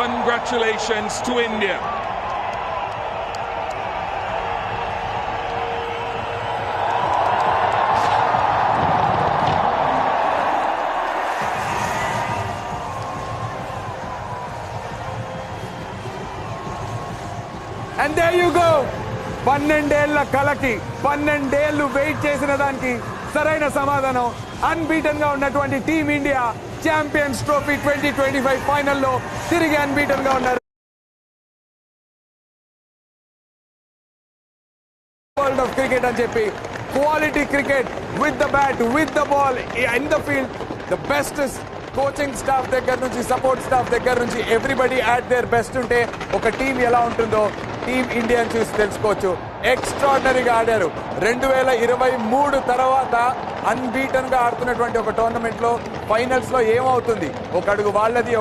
Congratulations to India. And there you go. 12 ఏళ్ల కలకి 12 ఏళ్లు wait చేసిన దానికి సరైన సమాధానం. అన్బీటన్ గా ఉన్నటువంటి టీమ్ ఇండియా ఛాంపియన్స్ ట్రోఫీ 2025 ఫైనల్లో తిరిగి అన్బీటన్ గా ఉన్నారు. వరల్డ్ ఆఫ్ క్రికెట్ అని చెప్పి quality cricket with the bat with the ball in the field the best coaching staff దగ్గర నుంచి సపోర్ట్ స్టాఫ్ దగ్గర నుంచి ఎవ్రీబడి అట్ దేర్ బెస్ట్ ఉంటే ఒక టీం ఎలా ఉంటుందో టీమ్ ఇండియా చూసి తెలుసుకోవచ్చు. ఎక్స్ట్రాడినరీగా ఆడారు. 2023 తర్వాత అన్బీటన్ గా ఆడుతున్నటువంటి ఒక టోర్నమెంట్ లో ఫైనల్స్ లో ఏమవుతుంది, ఒక అడుగు వాళ్ళది ఒక